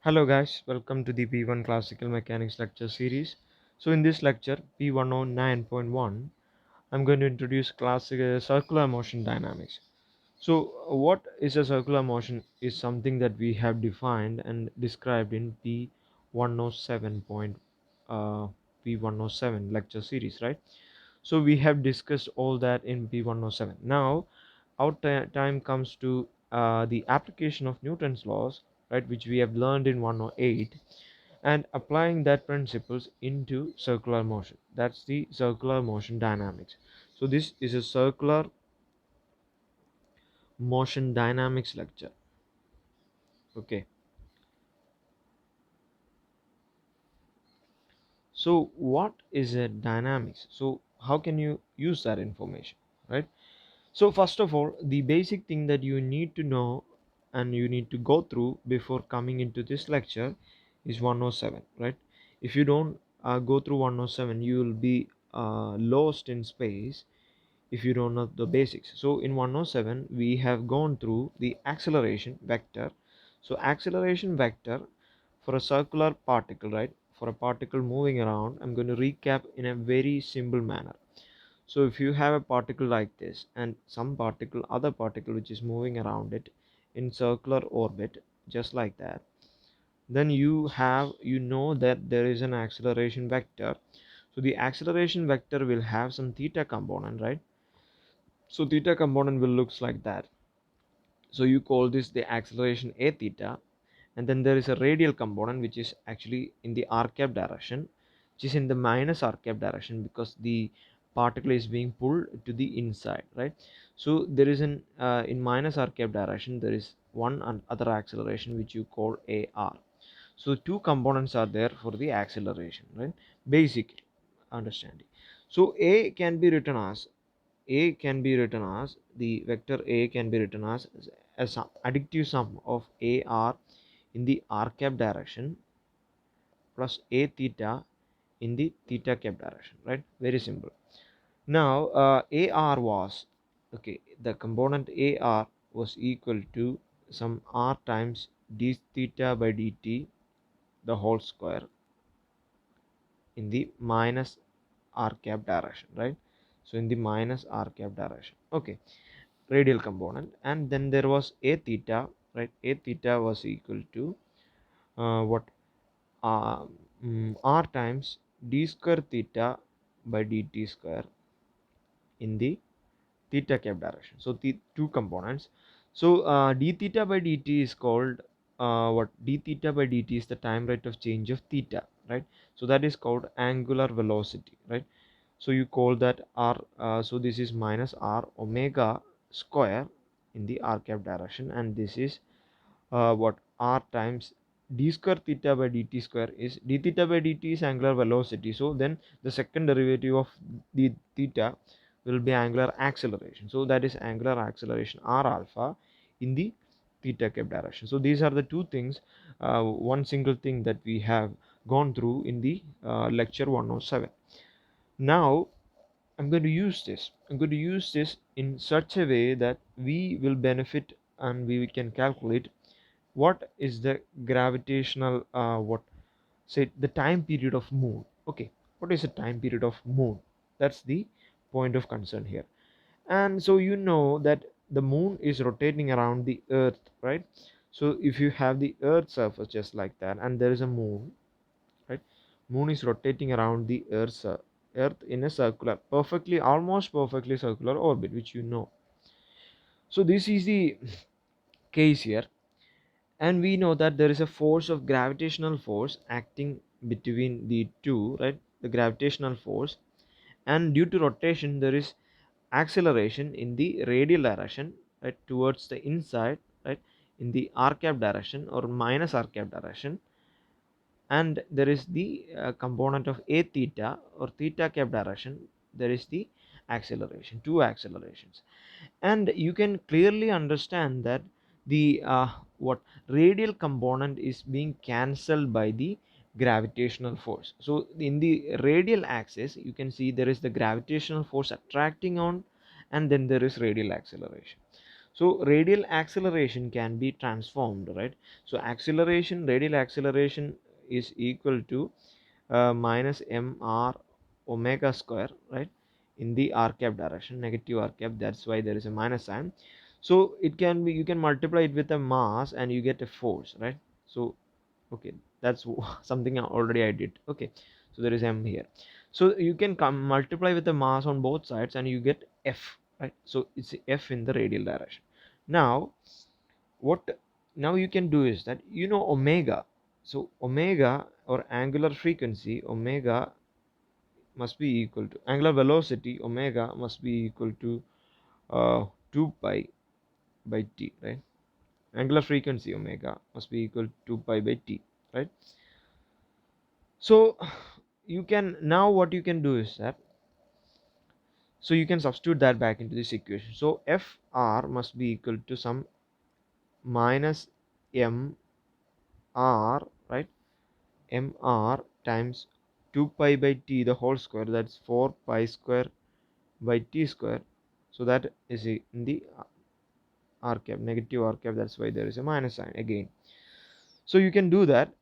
Hello guys, welcome to the P1 Classical Mechanics lecture series. So in this lecture P109.1, I'm going to introduce classic circular motion dynamics. So what is a circular motion is something that we have defined and described in P107 lecture series, right? So we have discussed all that in P107. Now our time comes to the application of Newton's laws, right, which we have learned in 108, and applying that principles into circular motion. That's the circular motion dynamics. So this is a circular motion dynamics lecture. Okay, so what is a dynamics? So how can you use that information, right? So first of all, the basic thing that you need to know and you need to go through before coming into this lecture is 107, right? If you don't go through 107, you will be lost in space if you don't know the basics. So in 107, we have gone through the acceleration vector. So acceleration vector for a circular particle, right? For a particle moving around, I'm going to recap in a very simple manner. So if you have a particle like this and some particle, other particle which is moving around it in circular orbit, just like that, then you know that there is an acceleration vector. So the acceleration vector will have some theta component, right? So theta component will looks like that. So you call this the acceleration a theta, and then there is a radial component which is actually in the r cap direction, which is in the minus r cap direction because the particle is being pulled to the inside, right? So there is an in minus r cap direction there is one and other acceleration which you call ar. So two components are there for the acceleration, right? Basic understanding. So a can be written as the vector a can be written as a additive sum of ar in the r cap direction plus a theta in the theta cap direction, right? Very simple. Now ar was, okay, the component ar was equal to some r times d theta by dt the whole square in the minus r cap direction, right? So in the minus r cap direction, okay, radial component. And then there was a theta, right? A theta was equal to what uh, r times d square theta by dt square in the theta cap direction. So the two components. So d theta by dt is called what d theta by dt is the time rate of change of theta, right? So that is called angular velocity, right? So you call that r, so this is minus r omega square in the r cap direction, and this is what r times d square theta by dt square is d theta by dt is angular velocity. So then the second derivative of the theta will be angular acceleration. So that is angular acceleration r alpha in the theta cap direction. So these are the two things, one single thing that we have gone through in the lecture 107. Now I'm going to use this. I'm going to use this in such a way that we will benefit and we can calculate what is the gravitational what say the time period of moon. Okay, what is the time period of moon? That's the point of concern here. And so you know that the moon is rotating around the earth, right? So if you have the earth surface just like that and there is a moon, right? Moon is rotating around the earth in a circular, perfectly, almost perfectly circular orbit, which you know. So this is the case here, and we know that there is a force of gravitational force acting between the two, right? The gravitational force, and due to rotation there is acceleration in the radial direction, right, towards the inside, right, in the r cap direction or minus r cap direction. And there is the component of a theta or theta cap direction, there is the acceleration, two accelerations. And you can clearly understand that the what radial component is being cancelled by the gravitational force. So in the radial axis you can see there is the gravitational force attracting on, and then there is radial acceleration. So radial acceleration can be transformed, right? So radial acceleration is equal to minus mr omega square, right, in the r cap direction, negative r cap. That's why there is a minus sign. So it can be, you can multiply it with a mass and you get a force, right? So okay, that's something already I did. Okay, so there is m here. So you can come multiply with the mass on both sides and you get f, right? So it's f in the radial direction. Now what now you can do is that, you know, omega. So omega, or angular frequency omega, must be equal to angular velocity omega must be equal to 2 pi by t, right? Angular frequency omega must be equal to 2 pi by t, right? So you can, now what you can do is that, so you can substitute that back into this equation. So fr must be equal to some minus m r, right, mr times 2 pi by t the whole square, that's 4 pi square by t square. So that is in the r cap, negative r cap, that's why there is a minus sign again. So you can do that.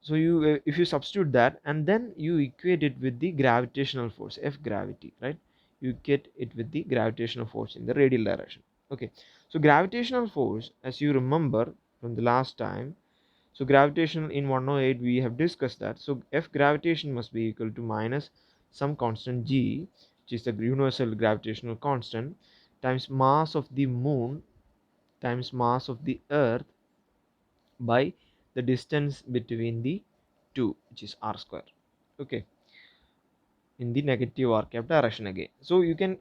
So you if you substitute that and then you equate it with the gravitational force, f gravity, right? You get it with the gravitational force in the radial direction. Okay, so gravitational force, as you remember from the last time, so gravitational in 108 we have discussed that. So f gravitation must be equal to minus some constant g, which is the universal gravitational constant, times mass of the moon times mass of the earth by the distance between the two, which is r square. Okay, in the negative r cap direction again. So you can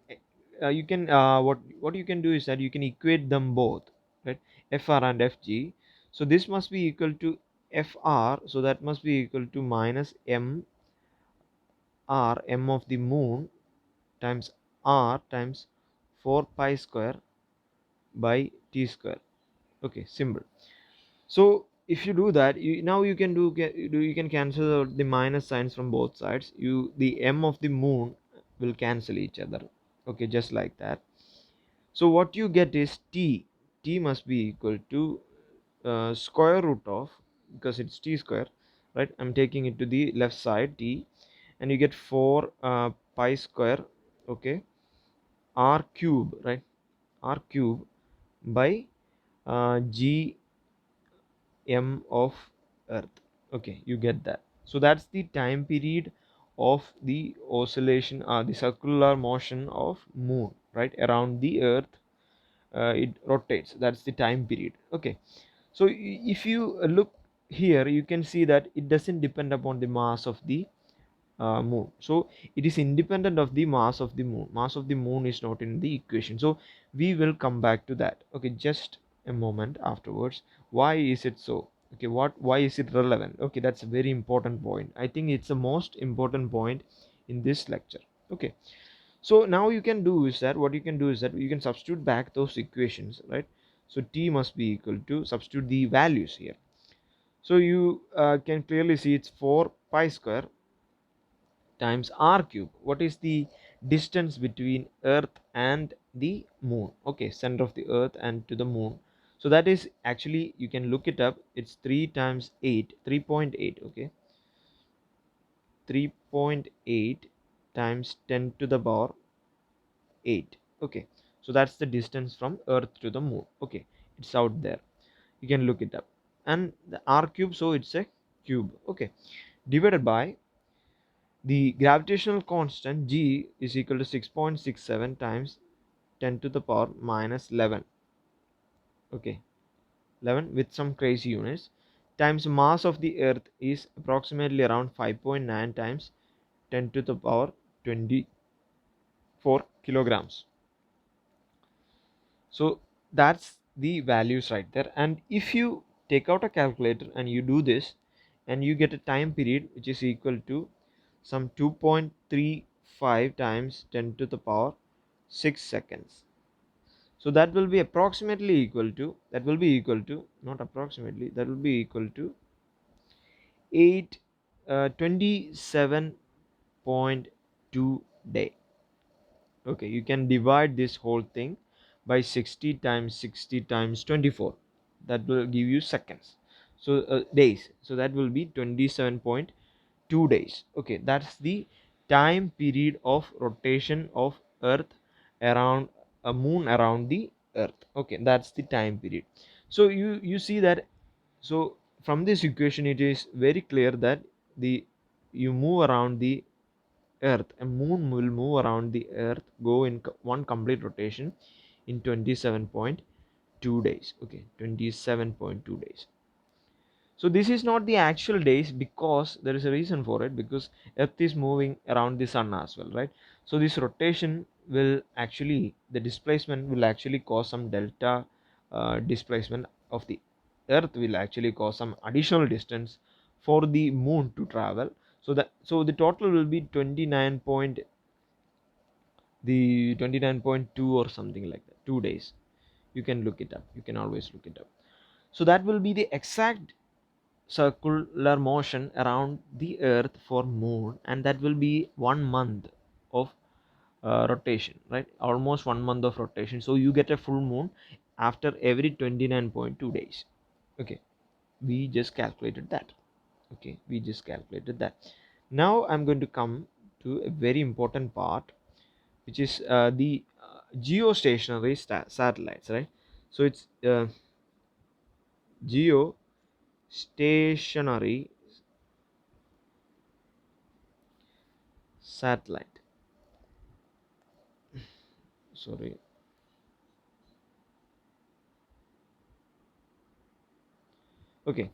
what you can do is that you can equate them both, right? Fr and Fg. So this must be equal to Fr, so that must be equal to minus m r, m of the moon, times r times 4 pi square by t square. Okay, simple. So if you do that, now you can you can cancel out the minus signs from both sides. The m of the moon will cancel each other. Okay, just like that. So what you get is t must be equal to square root of, because it's t square, right? I'm taking it to the left side, t, and you get 4 pi square, okay, r cube, right? R cube by g m of earth. Okay, you get that. So that's the time period of the oscillation, the circular motion of moon, right, around the earth. It rotates, that's the time period. Okay, so if you look here, you can see that it doesn't depend upon the mass of the moon. So it is independent of the mass of the moon. Mass of the moon is not in the equation, so we will come back to that. Okay, just a moment afterwards. Why is it so? Okay, why is it relevant? Okay, that's a very important point. I think it's the most important point in this lecture. Okay, so now you can do is that, what you can do is that you can substitute back those equations, right? So t must be equal to, substitute the values here. So you can clearly see it's 4 pi square times r cube. What is the distance between earth and the moon? Okay, center of the earth and to the moon. So that is actually, you can look it up, it's 3 times 8, 3.8. Okay, 3.8 times 10 to the power 8. Okay, so that's the distance from earth to the moon. Okay, it's out there, you can look it up. And the r cube, so it's a cube. Okay, divided by the gravitational constant g is equal to 6.67 times 10 to the power minus 11. Okay, 11 with some crazy units, times mass of the earth is approximately around 5.9 times 10 to the power 24 kilograms. So that's the values right there. And if you take out a calculator and you do this, and you get a time period which is equal to some 2.35 times 10 to the power 6 seconds. So that will be approximately equal to, that will be equal to, not approximately, that will be equal to 8 27.2 day. Okay, you can divide this whole thing by 60 times 60 times 24, that will give you seconds. So days, so that will be 27.2 days. Okay, that's the time period of rotation of earth around a moon around the earth. Okay, that's the time period. So you see that, so from this equation it is very clear that the you move around the earth, a moon will move around the earth, go in one complete rotation in 27.2 days. Okay, 27.2 days. So this is not the actual days, because there is a reason for it, because earth is moving around the sun as well, right? So this rotation will actually, the displacement will actually cause some delta displacement of the earth, will actually cause some additional distance for the moon to travel. So that, so the total will be 29.2 or something like that, 2 days. You can look it up, you can always look it up. So that will be the exact circular motion around the earth for moon, and that will be 1 month of rotation, right? Almost 1 month of rotation. So you get a full moon after every 29.2 days. Okay, we just calculated that. Okay, we just calculated that. Now I'm going to come to a very important part, which is the geostationary satellites, right? So it's geostationary satellite. Sorry. Okay,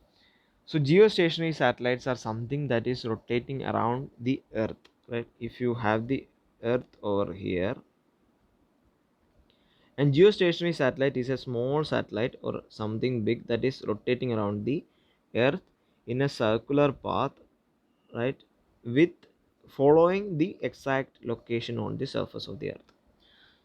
so geostationary satellites are something that is rotating around the earth, right? If you have the earth over here, and geostationary satellite is a small satellite or something big that is rotating around the earth in a circular path, right, with following the exact location on the surface of the earth.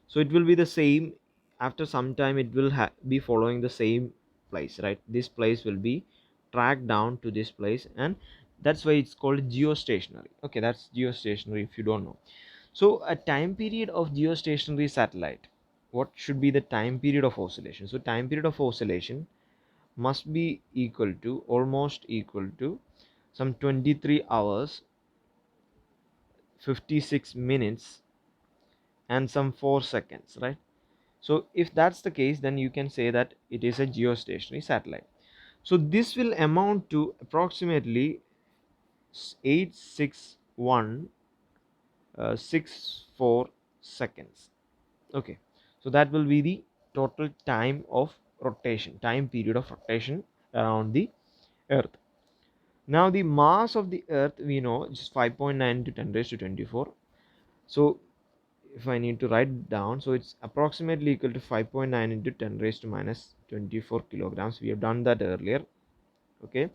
So it will be the same, after some time it will be following the same place, right? This place will be tracked down to this place, and that's why it's called geostationary. Okay, that's geostationary if you don't know. So a time period of geostationary satellite, what should be the time period of oscillation? So time period of oscillation must be equal to, almost equal to, some 23 hours 56 minutes and some 4 seconds, right? So if that's the case, then you can say that it is a geostationary satellite. So this will amount to approximately 861.64 seconds. Okay, so that will be the total time of rotation, time period of rotation around the earth. Now the mass of the earth we know is 5.9 to 10 raised to 24. So if I need to write it down, so it's approximately equal to 5.9 into 10 raised to minus 24 kilograms. We have done that earlier. Okay,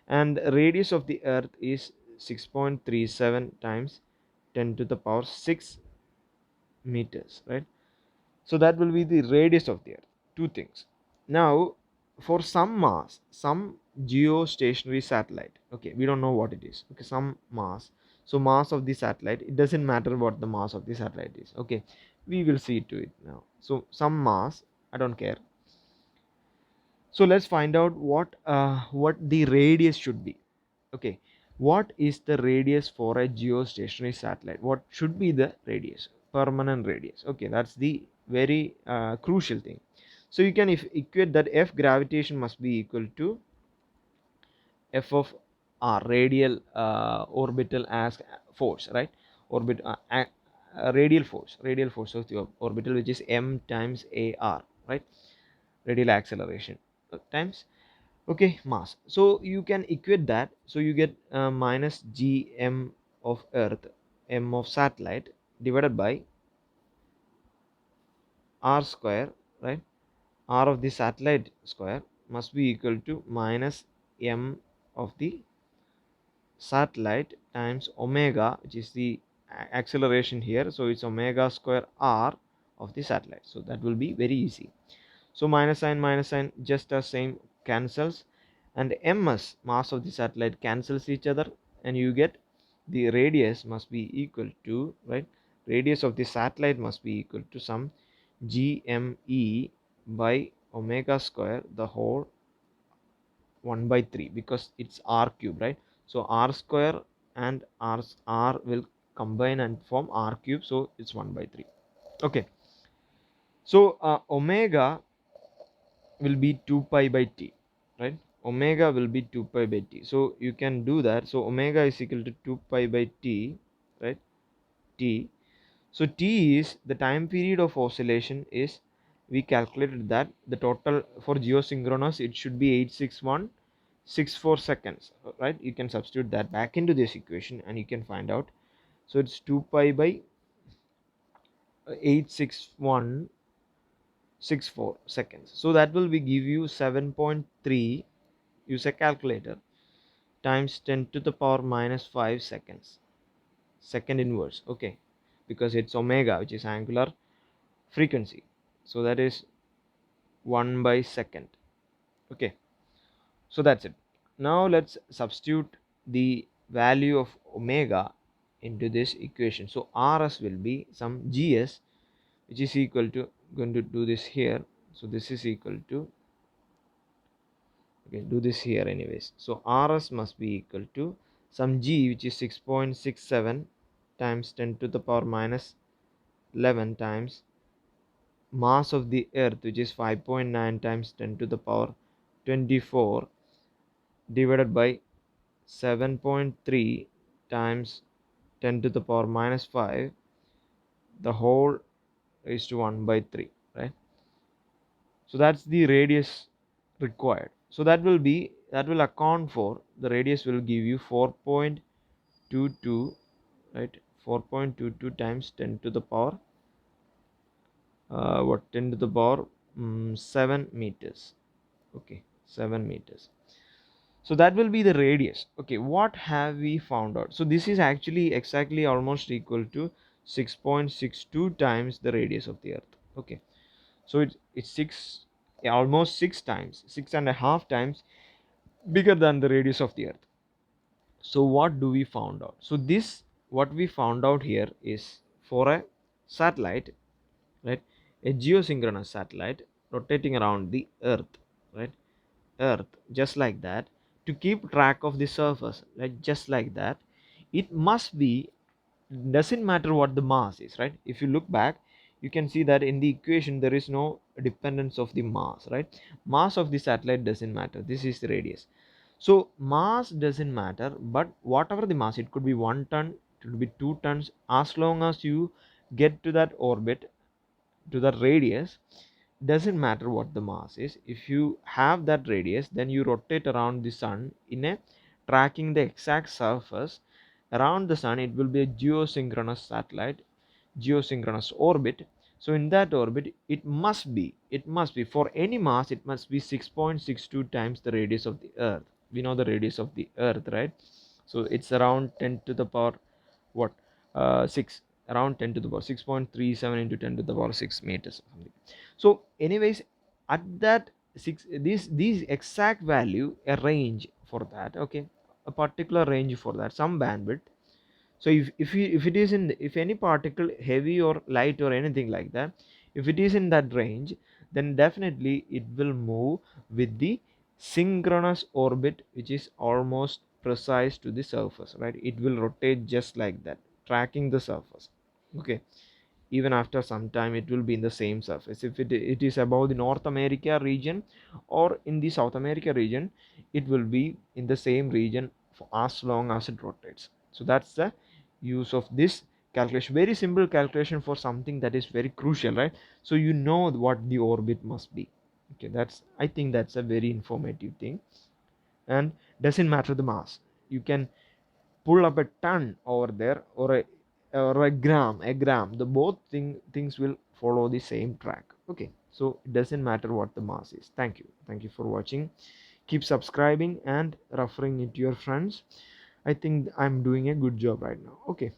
and the radius of the earth is 6.37 times 10 to the power 6 meters, right? So that will be the radius of the earth. Two things. Now for some mass, some geostationary satellite, okay, we don't know what it is. Okay, some mass, so mass of the satellite, it doesn't matter what the mass of the satellite is. Okay, we will see to it now. So some mass, I don't care. So let's find out what the radius should be. Okay, what is the radius for a geostationary satellite? What should be the radius, permanent radius? Okay, that's the very crucial thing. So you can if equate that F gravitation must be equal to F of r, radial orbital as force, right? Orbit radial force of the orbital, which is m times ar, right? Radial acceleration times, okay, mass. So you can equate that, so you get minus gm of earth, m of satellite, divided by r square, right? R of the satellite square must be equal to minus m of the satellite times omega, which is the acceleration here, so it's omega square r of the satellite. So that will be very easy. So minus sign just the same cancels, and ms, mass of the satellite, cancels each other, and you get the radius must be equal to, right, radius of the satellite must be equal to some gme by omega square the whole 1 by 3, because it's r cube, right? So r square and r will combine and form r cube, so it's 1 by 3. Okay, so omega will be 2 pi by t, right? Omega will be 2 pi by t, so you can do that. So omega is equal to 2 pi by t, right? T. So t is the time period of oscillation. Is we calculated that the total for geosynchronous it should be 86164 seconds, right? You can substitute that back into this equation and you can find out. So it's 2 pi by 86164 seconds, so that will be give you 7.3. Use a calculator, times 10 to the power minus 5 seconds, second inverse. Okay, because it's omega, which is angular frequency, so that is 1 by second. Okay, so that's it. Now let's substitute the value of omega into this equation. So rs will be some gs, which is equal to, going to do this here, so this is equal to, okay, do this here anyways. So rs must be equal to some g, which is 6.67 times 10 to the power minus 11 times mass of the earth, which is 5.9 times 10 to the power 24, divided by 7.3 times 10 to the power minus 5, the whole is to 1 by 3, right? So that's the radius required. So that will account for, the radius will give you 4.22, right? 4.22 times 10 to the power 10 to the power 7 meters. Okay, 7 meters. So that will be the radius. Okay, what have we found out? So this is actually exactly almost equal to 6.62 times the radius of the earth. Okay, so it's almost 6 times, 6.5 times bigger than the radius of the earth. So what do we found out? So this, what we found out here is, for a satellite, right, a geosynchronous satellite rotating around the earth, right, earth, just like that, to keep track of the surface, like just like that, it must be, doesn't matter what the mass is, right? If you look back, you can see that in the equation there is no dependence of the mass, right? Mass of the satellite doesn't matter, this is the radius. So mass doesn't matter, but whatever the mass, it could be 1 ton, it could be 2 tons, as long as you get to that orbit, to the radius, doesn't matter what the mass is. If you have that radius, then you rotate around the sun in a tracking the exact surface around the sun. It will be a geosynchronous satellite, geosynchronous orbit. So in that orbit, it must be for any mass, it must be 6.62 times the radius of the earth. We know the radius of the earth, right? So it's around 10 to the power what 6, around 10 to the power 6.37 into 10 to the power 6 meters or something. So anyways, at that 6, these exact value, a range for that, okay, a particular range for that, some bandwidth. So if it is in if any particle, heavy or light or anything like that, if it is in that range, then definitely it will move with the synchronous orbit, which is almost precise to the surface, right? It will rotate just like that, tracking the surface. Okay, even after some time it will be in the same surface. If it is above the North America region or in the South America region, it will be in the same region for as long as it rotates. So that's the use of this calculation, very simple calculation for something that is very crucial, right? So you know what the orbit must be. Okay, that's, I think that's a very informative thing. And doesn't matter the mass, you can pull up a ton over there, or a gram, the both things will follow the same track. Okay, so it doesn't matter what the mass is. Thank you for watching. Keep subscribing and referring it to your friends. I think I'm doing a good job right now. Okay.